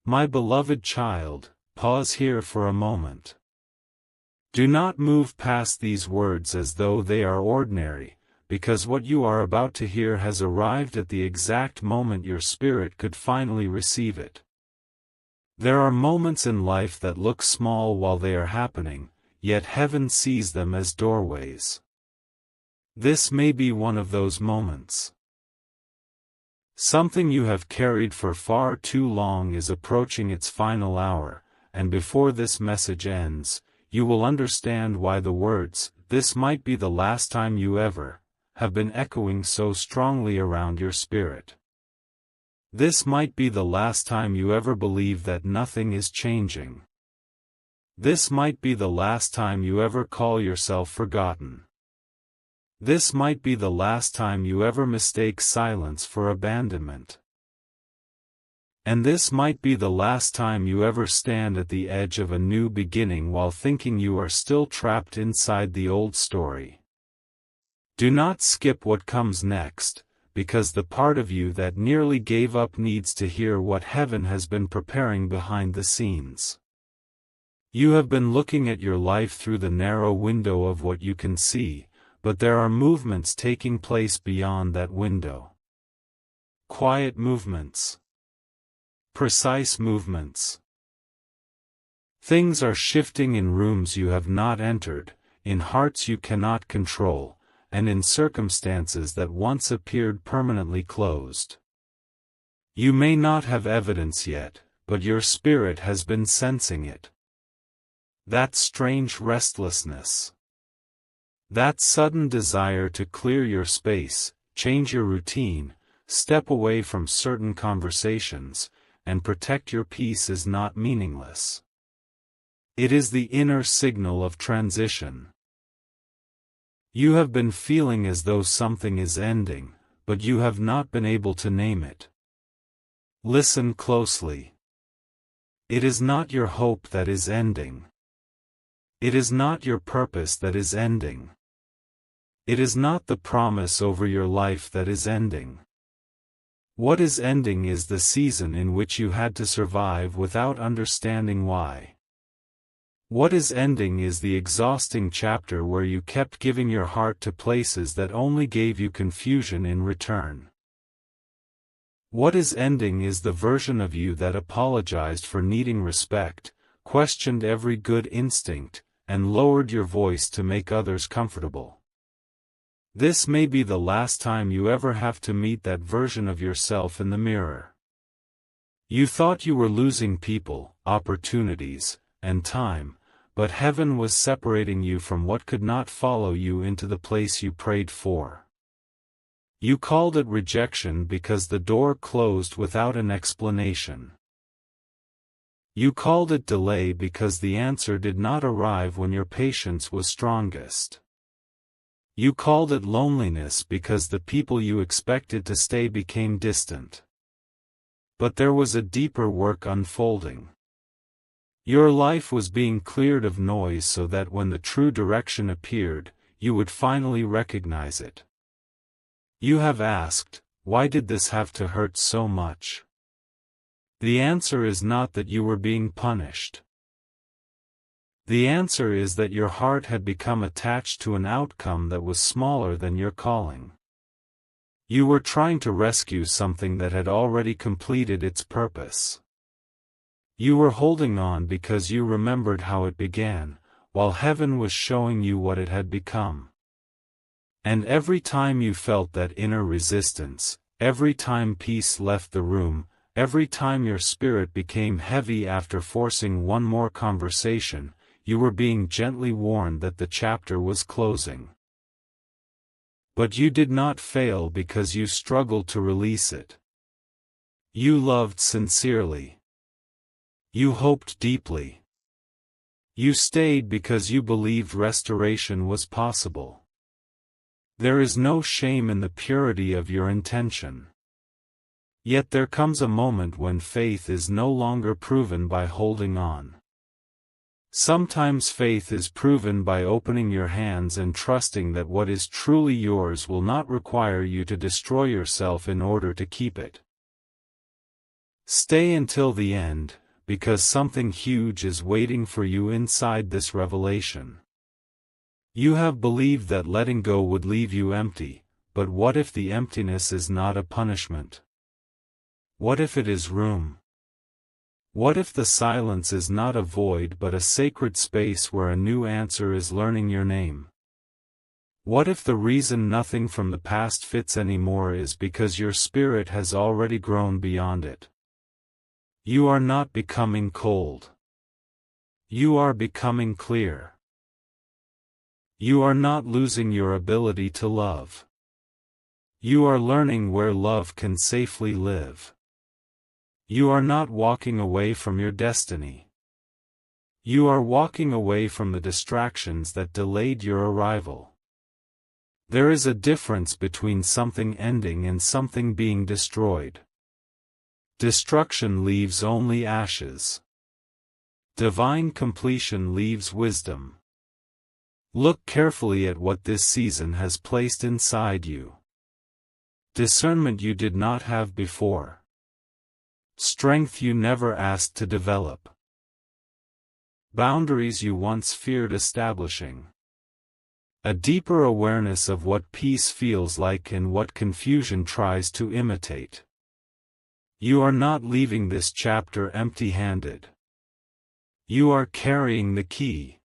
My beloved child, pause here for a moment. Do not move past these words as though they are ordinary, because what you are about to hear has arrived at the exact moment your spirit could finally receive it. There are moments in life that look small while they are happening, yet heaven sees them as doorways. This may be one of those moments. Something you have carried for far too long is approaching its final hour, and before this message ends, you will understand why the words, "This might be the last time you ever," have been echoing so strongly around your spirit. This might be the last time you ever believe that nothing is changing. This might be the last time you ever call yourself forgotten. This might be the last time you ever mistake silence for abandonment. And this might be the last time you ever stand at the edge of a new beginning while thinking you are still trapped inside the old story. Do not skip what comes next, because the part of you that nearly gave up needs to hear what heaven has been preparing behind the scenes. You have been looking at your life through the narrow window of what you can see, but there are movements taking place beyond that window. Quiet movements. Precise movements. Things are shifting in rooms you have not entered, in hearts you cannot control, and in circumstances that once appeared permanently closed. You may not have evidence yet, but your spirit has been sensing it. That strange restlessness. That sudden desire to clear your space, change your routine, step away from certain conversations, and protect your peace is not meaningless. It is the inner signal of transition. You have been feeling as though something is ending, but you have not been able to name it. Listen closely. It is not your hope that is ending. It is not your purpose that is ending. It is not the promise over your life that is ending. What is ending is the season in which you had to survive without understanding why. What is ending is the exhausting chapter where you kept giving your heart to places that only gave you confusion in return. What is ending is the version of you that apologized for needing respect, questioned every good instinct, and lowered your voice to make others comfortable. This may be the last time you ever have to meet that version of yourself in the mirror. You thought you were losing people, opportunities, and time, but heaven was separating you from what could not follow you into the place you prayed for. You called it rejection because the door closed without an explanation. You called it delay because the answer did not arrive when your patience was strongest. You called it loneliness because the people you expected to stay became distant. But there was a deeper work unfolding. Your life was being cleared of noise so that when the true direction appeared, you would finally recognize it. You have asked, why did this have to hurt so much? The answer is not that you were being punished. The answer is that your heart had become attached to an outcome that was smaller than your calling. You were trying to rescue something that had already completed its purpose. You were holding on because you remembered how it began, while heaven was showing you what it had become. And every time you felt that inner resistance, every time peace left the room, every time your spirit became heavy after forcing one more conversation, you were being gently warned that the chapter was closing. But you did not fail because you struggled to release it. You loved sincerely. You hoped deeply. You stayed because you believed restoration was possible. There is no shame in the purity of your intention. Yet there comes a moment when faith is no longer proven by holding on. Sometimes faith is proven by opening your hands and trusting that what is truly yours will not require you to destroy yourself in order to keep it. Stay until the end, because something huge is waiting for you inside this revelation. You have believed that letting go would leave you empty, but what if the emptiness is not a punishment? What if it is room? What if the silence is not a void but a sacred space where a new answer is learning your name? What if the reason nothing from the past fits anymore is because your spirit has already grown beyond it? You are not becoming cold. You are becoming clear. You are not losing your ability to love. You are learning where love can safely live. You are not walking away from your destiny. You are walking away from the distractions that delayed your arrival. There is a difference between something ending and something being destroyed. Destruction leaves only ashes. Divine completion leaves wisdom. Look carefully at what this season has placed inside you. Discernment you did not have before. Strength you never asked to develop. Boundaries you once feared establishing. A deeper awareness of what peace feels like and what confusion tries to imitate. You are not leaving this chapter empty-handed. You are carrying the key.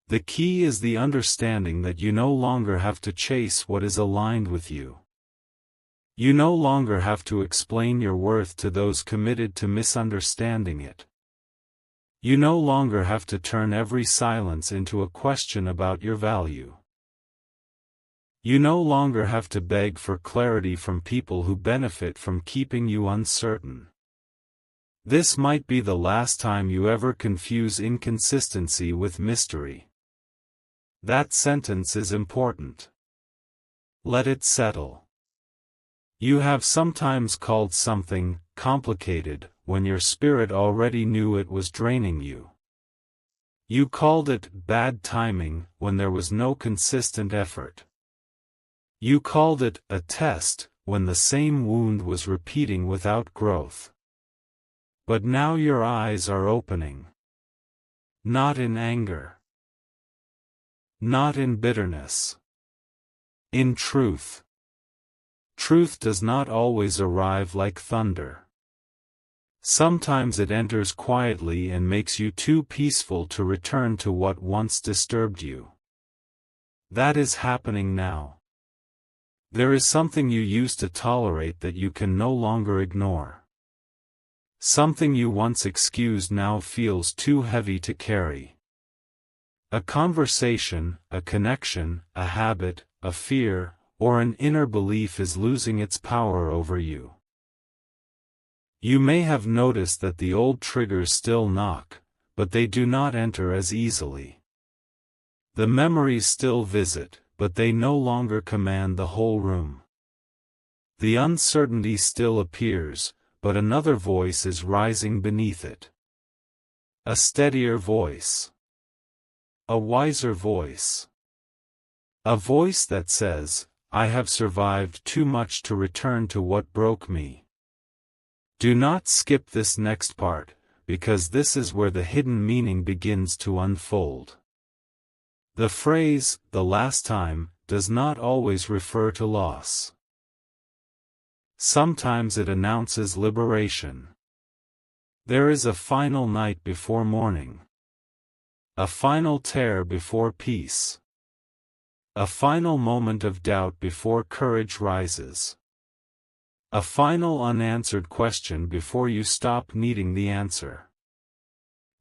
The key is the understanding that you no longer have to chase what is aligned with you. You no longer have to explain your worth to those committed to misunderstanding it. You no longer have to turn every silence into a question about your value. You no longer have to beg for clarity from people who benefit from keeping you uncertain. This might be the last time you ever confuse inconsistency with mystery. That sentence is important. Let it settle. You have sometimes called something complicated when your spirit already knew it was draining you. You called it bad timing when there was no consistent effort. You called it a test when the same wound was repeating without growth. But now your eyes are opening. Not in anger. Not in bitterness. In truth. Truth does not always arrive like thunder. Sometimes it enters quietly and makes you too peaceful to return to what once disturbed you. That is happening now. There is something you used to tolerate that you can no longer ignore. Something you once excused now feels too heavy to carry. A conversation, a connection, a habit, a fear, or an inner belief is losing its power over you. You may have noticed that the old triggers still knock, but they do not enter as easily. The memories still visit, but they no longer command the whole room. The uncertainty still appears, but another voice is rising beneath it. A steadier voice. A wiser voice. A voice that says, I have survived too much to return to what broke me. Do not skip this next part, because this is where the hidden meaning begins to unfold. The phrase, the last time, does not always refer to loss. Sometimes it announces liberation. There is a final night before morning. A final tear before peace. A final moment of doubt before courage rises. A final unanswered question before you stop needing the answer.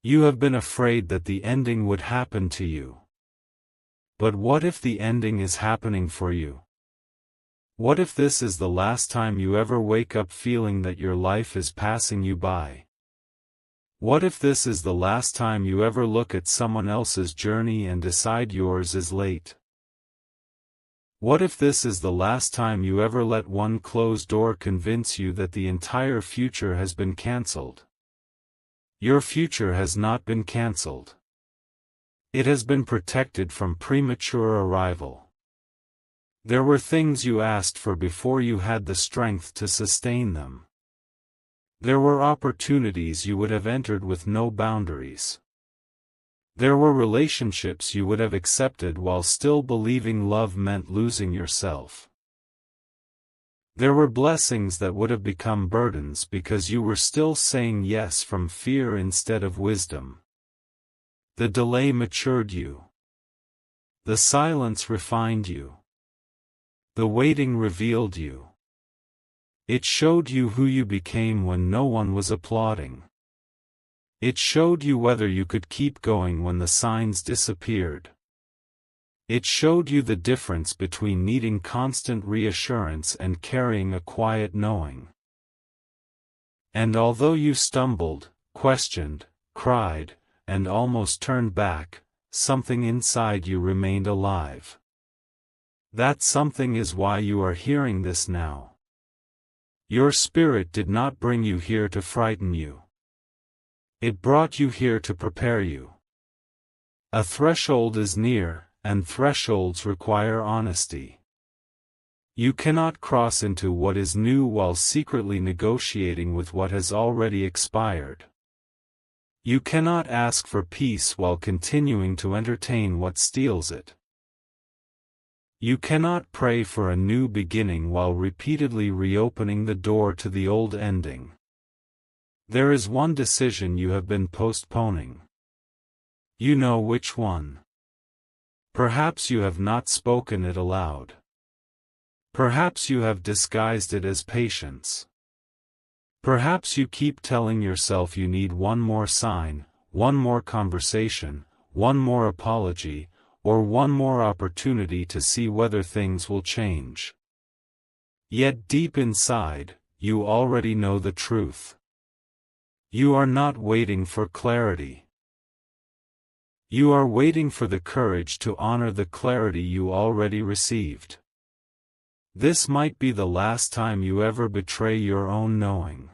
You have been afraid that the ending would happen to you. But what if the ending is happening for you? What if this is the last time you ever wake up feeling that your life is passing you by? What if this is the last time you ever look at someone else's journey and decide yours is late? What if this is the last time you ever let one closed door convince you that the entire future has been cancelled? Your future has not been cancelled. It has been protected from premature arrival. There were things you asked for before you had the strength to sustain them. There were opportunities you would have entered with no boundaries. There were relationships you would have accepted while still believing love meant losing yourself. There were blessings that would have become burdens because you were still saying yes from fear instead of wisdom. The delay matured you. The silence refined you. The waiting revealed you. It showed you who you became when no one was applauding. It showed you whether you could keep going when the signs disappeared. It showed you the difference between needing constant reassurance and carrying a quiet knowing. And although you stumbled, questioned, cried, and almost turned back, something inside you remained alive. That something is why you are hearing this now. Your spirit did not bring you here to frighten you. It brought you here to prepare you. A threshold is near, and thresholds require honesty. You cannot cross into what is new while secretly negotiating with what has already expired. You cannot ask for peace while continuing to entertain what steals it. You cannot pray for a new beginning while repeatedly reopening the door to the old ending. There is one decision you have been postponing. You know which one. Perhaps you have not spoken it aloud. Perhaps you have disguised it as patience. Perhaps you keep telling yourself you need one more sign, one more conversation, one more apology, or one more opportunity to see whether things will change. Yet deep inside, you already know the truth. You are not waiting for clarity. You are waiting for the courage to honor the clarity you already received. This might be the last time you ever betray your own knowing.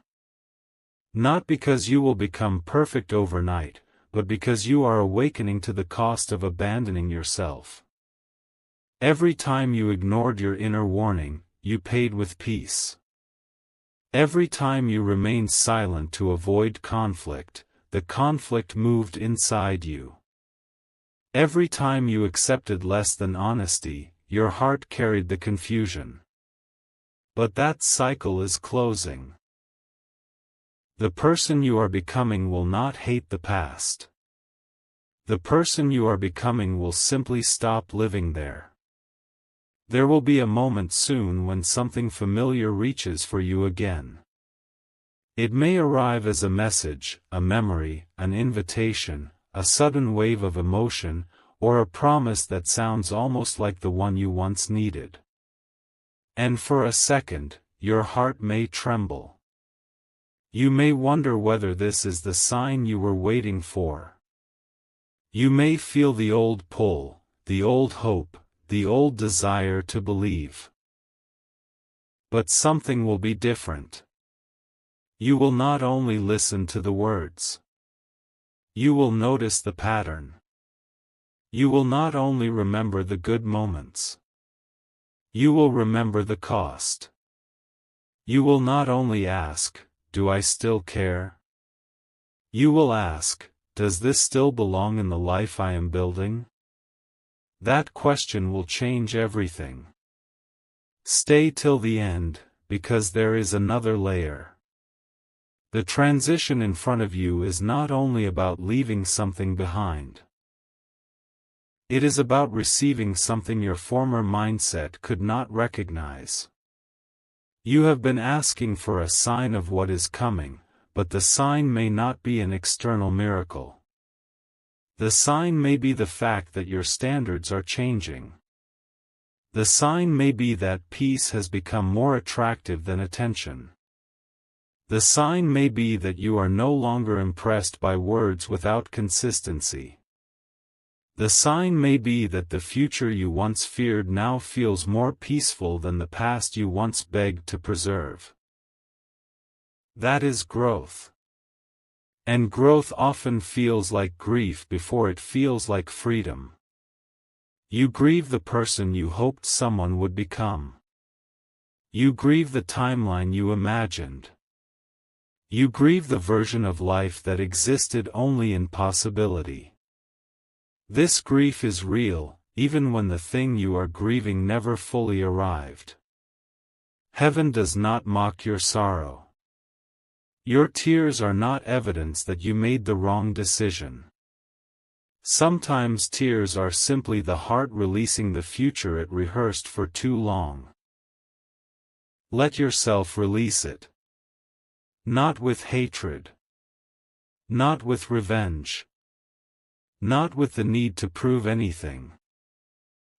Not because you will become perfect overnight, but because you are awakening to the cost of abandoning yourself. Every time you ignored your inner warning, you paid with peace. Every time you remained silent to avoid conflict, the conflict moved inside you. Every time you accepted less than honesty, your heart carried the confusion. But that cycle is closing. The person you are becoming will not hate the past. The person you are becoming will simply stop living there. There will be a moment soon when something familiar reaches for you again. It may arrive as a message, a memory, an invitation, a sudden wave of emotion, or a promise that sounds almost like the one you once needed. And for a second, your heart may tremble. You may wonder whether this is the sign you were waiting for. You may feel the old pull, the old hope, the old desire to believe. But something will be different. You will not only listen to the words. You will notice the pattern. You will not only remember the good moments. You will remember the cost. You will not only ask, "Do I still care?" You will ask, "Does this still belong in the life I am building?" That question will change everything. Stay till the end, because there is another layer. The transition in front of you is not only about leaving something behind. It is about receiving something your former mindset could not recognize. You have been asking for a sign of what is coming, but the sign may not be an external miracle. The sign may be the fact that your standards are changing. The sign may be that peace has become more attractive than attention. The sign may be that you are no longer impressed by words without consistency. The sign may be that the future you once feared now feels more peaceful than the past you once begged to preserve. That is growth. And growth often feels like grief before it feels like freedom. You grieve the person you hoped someone would become. You grieve the timeline you imagined. You grieve the version of life that existed only in possibility. This grief is real, even when the thing you are grieving never fully arrived. Heaven does not mock your sorrow. Your tears are not evidence that you made the wrong decision. Sometimes tears are simply the heart releasing the future it rehearsed for too long. Let yourself release it. Not with hatred. Not with revenge. Not with the need to prove anything.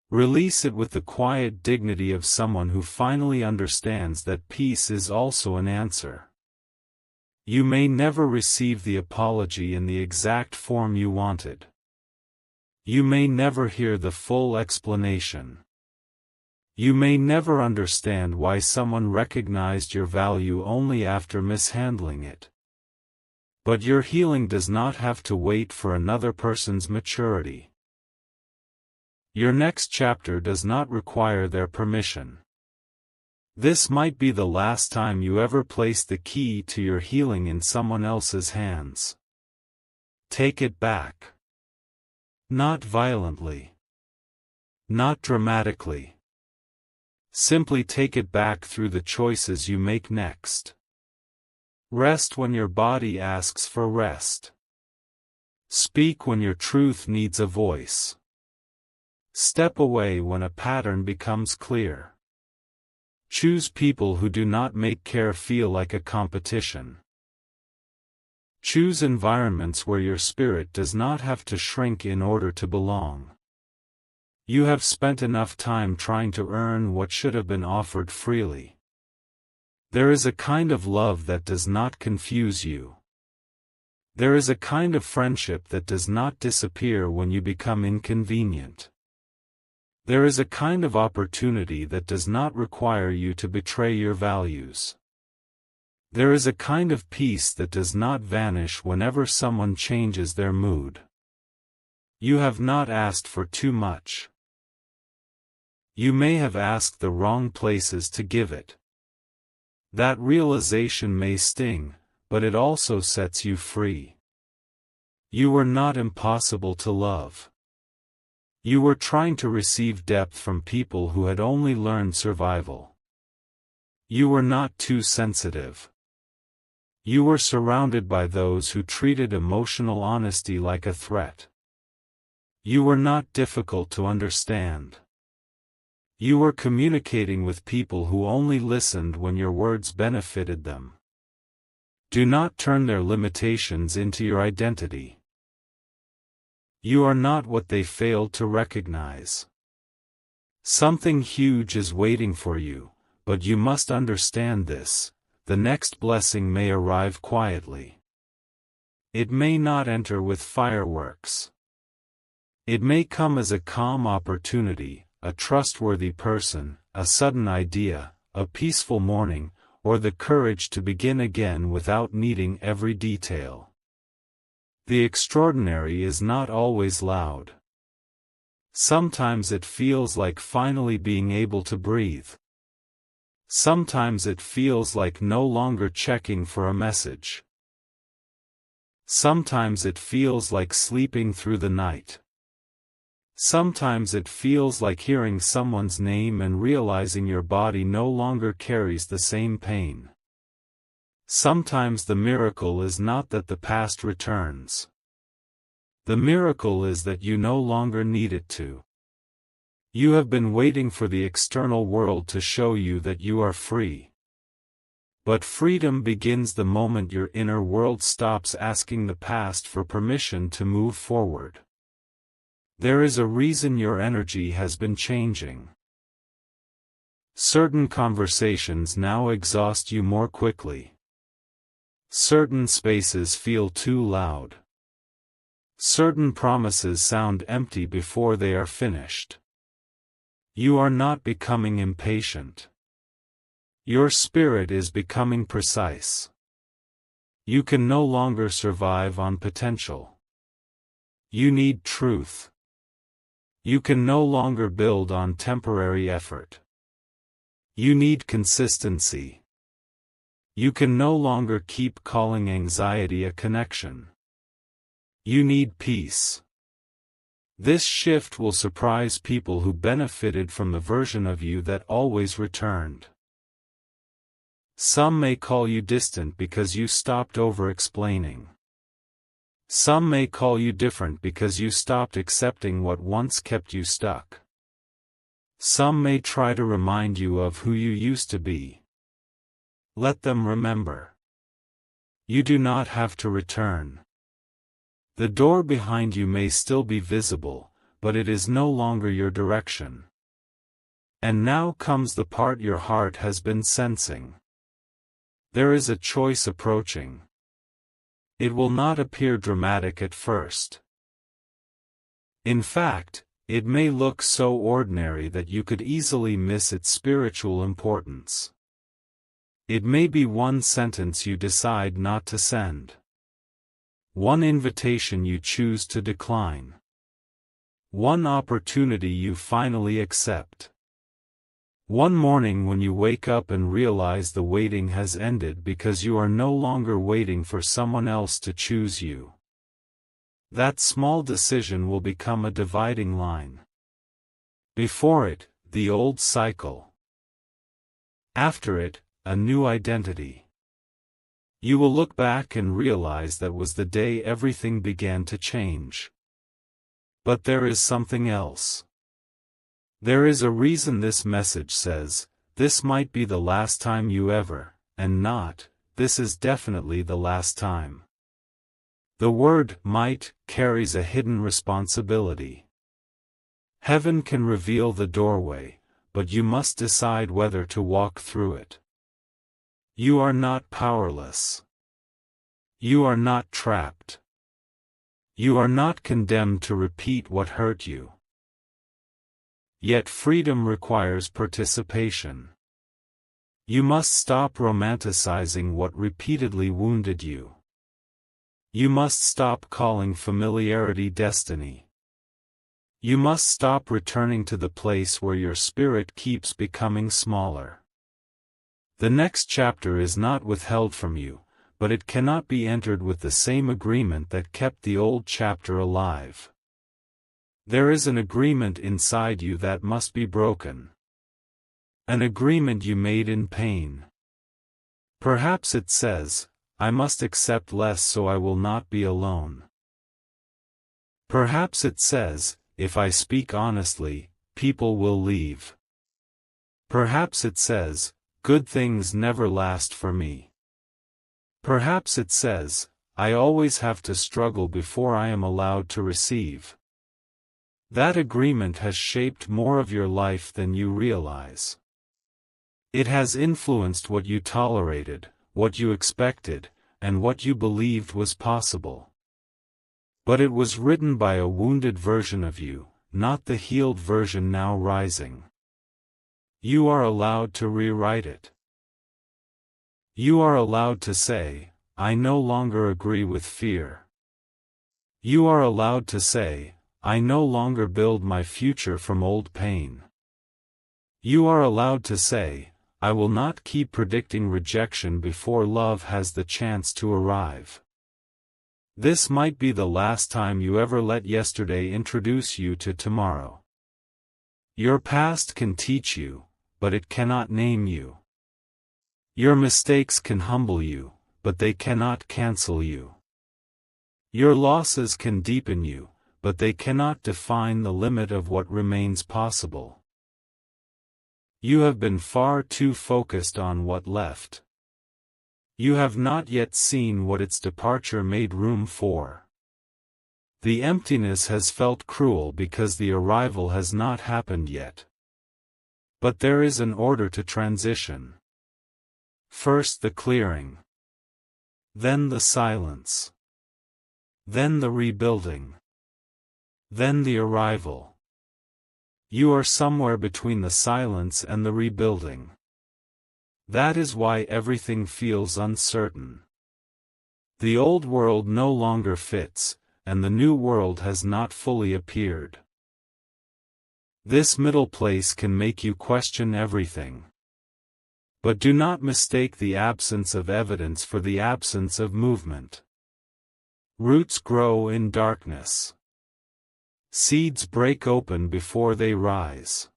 Release it with the quiet dignity of someone who finally understands that peace is also an answer. You may never receive the apology in the exact form you wanted. You may never hear the full explanation. You may never understand why someone recognized your value only after mishandling it. But your healing does not have to wait for another person's maturity. Your next chapter does not require their permission. This might be the last time you ever place the key to your healing in someone else's hands. Take it back. Not violently. Not dramatically. Simply take it back through the choices you make next. Rest when your body asks for rest. Speak when your truth needs a voice. Step away when a pattern becomes clear. Choose people who do not make care feel like a competition. Choose environments where your spirit does not have to shrink in order to belong. You have spent enough time trying to earn what should have been offered freely. There is a kind of love that does not confuse you. There is a kind of friendship that does not disappear when you become inconvenient. There is a kind of opportunity that does not require you to betray your values. There is a kind of peace that does not vanish whenever someone changes their mood. You have not asked for too much. You may have asked the wrong places to give it. That realization may sting, but it also sets you free. You were not impossible to love. You were trying to receive depth from people who had only learned survival. You were not too sensitive. You were surrounded by those who treated emotional honesty like a threat. You were not difficult to understand. You were communicating with people who only listened when your words benefited them. Do not turn their limitations into your identity. You are not what they failed to recognize. Something huge is waiting for you, but you must understand this. The next blessing may arrive quietly. It may not enter with fireworks. It may come as a calm opportunity, a trustworthy person, a sudden idea, a peaceful morning, or the courage to begin again without needing every detail. The extraordinary is not always loud. Sometimes it feels like finally being able to breathe. Sometimes it feels like no longer checking for a message. Sometimes it feels like sleeping through the night. Sometimes it feels like hearing someone's name and realizing your body no longer carries the same pain. Sometimes the miracle is not that the past returns. The miracle is that you no longer need it to. You have been waiting for the external world to show you that you are free. But freedom begins the moment your inner world stops asking the past for permission to move forward. There is a reason your energy has been changing. Certain conversations now exhaust you more quickly. Certain spaces feel too loud. Certain promises sound empty before they are finished. You are not becoming impatient. Your spirit is becoming precise. You can no longer survive on potential. You need truth. You can no longer build on temporary effort. You need consistency. You can no longer keep calling anxiety a connection. You need peace. This shift will surprise people who benefited from the version of you that always returned. Some may call you distant because you stopped over-explaining. Some may call you different because you stopped accepting what once kept you stuck. Some may try to remind you of who you used to be. Let them remember. You do not have to return. The door behind you may still be visible, but it is no longer your direction. And now comes the part your heart has been sensing. There is a choice approaching. It will not appear dramatic at first. In fact, it may look so ordinary that you could easily miss its spiritual importance. It may be one sentence you decide not to send. One invitation you choose to decline. One opportunity you finally accept. One morning when you wake up and realize the waiting has ended because you are no longer waiting for someone else to choose you. That small decision will become a dividing line. Before it, the old cycle. After it, a new identity. You will look back and realize that was the day everything began to change. But there is something else. There is a reason this message says, this might be the last time you ever, and not, this is definitely the last time. The word might carries a hidden responsibility. Heaven can reveal the doorway, but you must decide whether to walk through it. You are not powerless. You are not trapped. You are not condemned to repeat what hurt you. Yet freedom requires participation. You must stop romanticizing what repeatedly wounded you. You must stop calling familiarity destiny. You must stop returning to the place where your spirit keeps becoming smaller. The next chapter is not withheld from you, but it cannot be entered with the same agreement that kept the old chapter alive. There is an agreement inside you that must be broken. An agreement you made in pain. Perhaps it says, I must accept less so I will not be alone. Perhaps it says, if I speak honestly, people will leave. Perhaps it says, good things never last for me. Perhaps it says, I always have to struggle before I am allowed to receive. That agreement has shaped more of your life than you realize. It has influenced what you tolerated, what you expected, and what you believed was possible. But it was written by a wounded version of you, not the healed version now rising. You are allowed to rewrite it. You are allowed to say, I no longer agree with fear. You are allowed to say, I no longer build my future from old pain. You are allowed to say, I will not keep predicting rejection before love has the chance to arrive. This might be the last time you ever let yesterday introduce you to tomorrow. Your past can teach you, but it cannot name you. Your mistakes can humble you, but they cannot cancel you. Your losses can deepen you, but they cannot define the limit of what remains possible. You have been far too focused on what left. You have not yet seen what its departure made room for. The emptiness has felt cruel because the arrival has not happened yet. But there is an order to transition. First the clearing. Then the silence. Then the rebuilding. Then the arrival. You are somewhere between the silence and the rebuilding. That is why everything feels uncertain. The old world no longer fits, and the new world has not fully appeared. This middle place can make you question everything. But do not mistake the absence of evidence for the absence of movement. Roots grow in darkness. Seeds break open before they rise.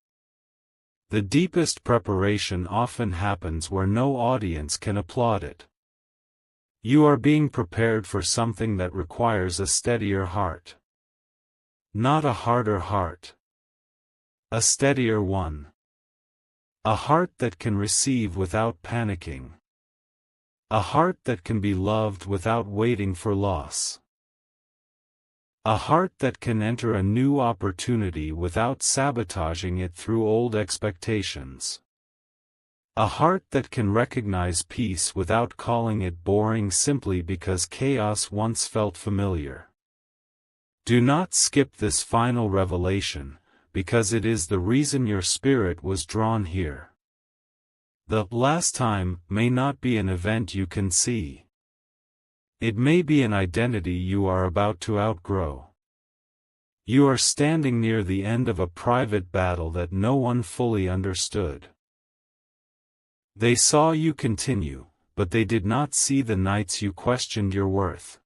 The deepest preparation often happens where no audience can applaud it. You are being prepared for something that requires a steadier heart. Not a harder heart. A steadier one. A heart that can receive without panicking. A heart that can be loved without waiting for loss. A heart that can enter a new opportunity without sabotaging it through old expectations. A heart that can recognize peace without calling it boring simply because chaos once felt familiar. Do not skip this final revelation, because it is the reason your spirit was drawn here. The last time may not be an event you can see. It may be an identity you are about to outgrow. You are standing near the end of a private battle that no one fully understood. They saw you continue, but they did not see the nights you questioned your worth.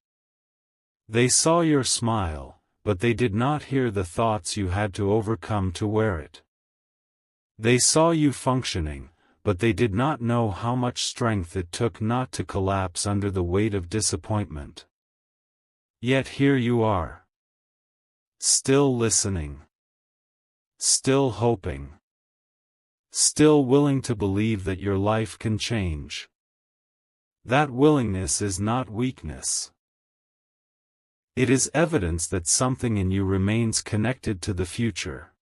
They saw your smile, but they did not hear the thoughts you had to overcome to wear it. They saw you functioning, but they did not know how much strength it took not to collapse under the weight of disappointment. Yet here you are. Still listening. Still hoping. Still willing to believe that your life can change. That willingness is not weakness. It is evidence that something in you remains connected to the future.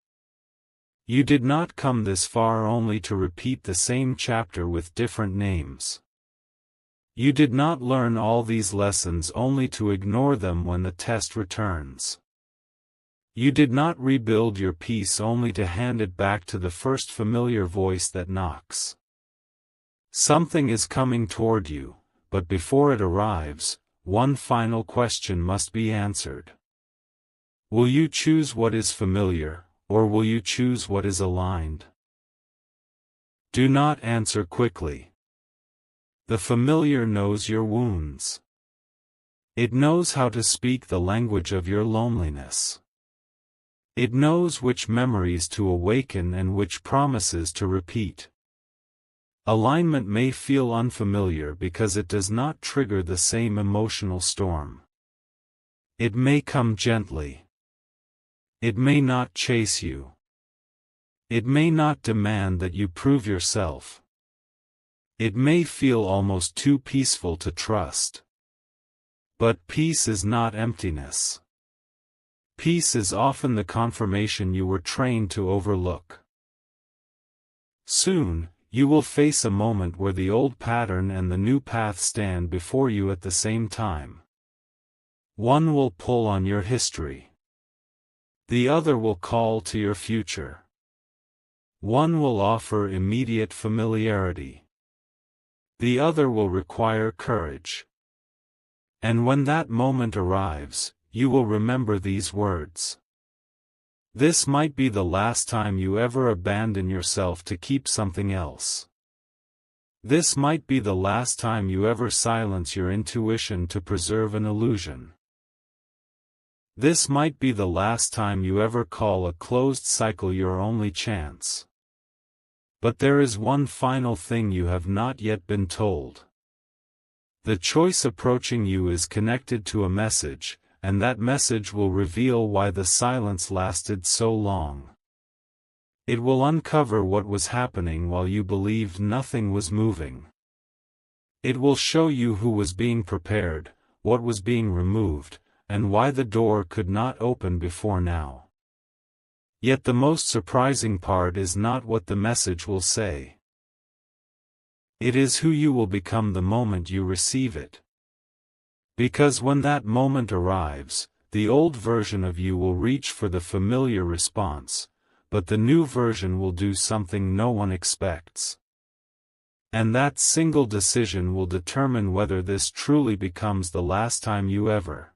You did not come this far only to repeat the same chapter with different names. You did not learn all these lessons only to ignore them when the test returns. You did not rebuild your peace only to hand it back to the first familiar voice that knocks. Something is coming toward you, but before it arrives, one final question must be answered. Will you choose what is familiar, or will you choose what is aligned? Do not answer quickly. The familiar knows your wounds. It knows how to speak the language of your loneliness. It knows which memories to awaken and which promises to repeat. Alignment may feel unfamiliar because it does not trigger the same emotional storm. It may come gently. It may not chase you. It may not demand that you prove yourself. It may feel almost too peaceful to trust. But peace is not emptiness. Peace is often the confirmation you were trained to overlook. Soon, you will face a moment where the old pattern and the new path stand before you at the same time. One will pull on your history. The other will call to your future. One will offer immediate familiarity. The other will require courage. And when that moment arrives, you will remember these words. This might be the last time you ever abandon yourself to keep something else. This might be the last time you ever silence your intuition to preserve an illusion. This might be the last time you ever call a closed cycle your only chance. But there is one final thing you have not yet been told. The choice approaching you is connected to a message, and that message will reveal why the silence lasted so long. It will uncover what was happening while you believed nothing was moving. It will show you who was being prepared, what was being removed, and why the door could not open before now. Yet the most surprising part is not what the message will say. It is who you will become the moment you receive it. Because when that moment arrives, the old version of you will reach for the familiar response, but the new version will do something no one expects. And that single decision will determine whether this truly becomes the last time you ever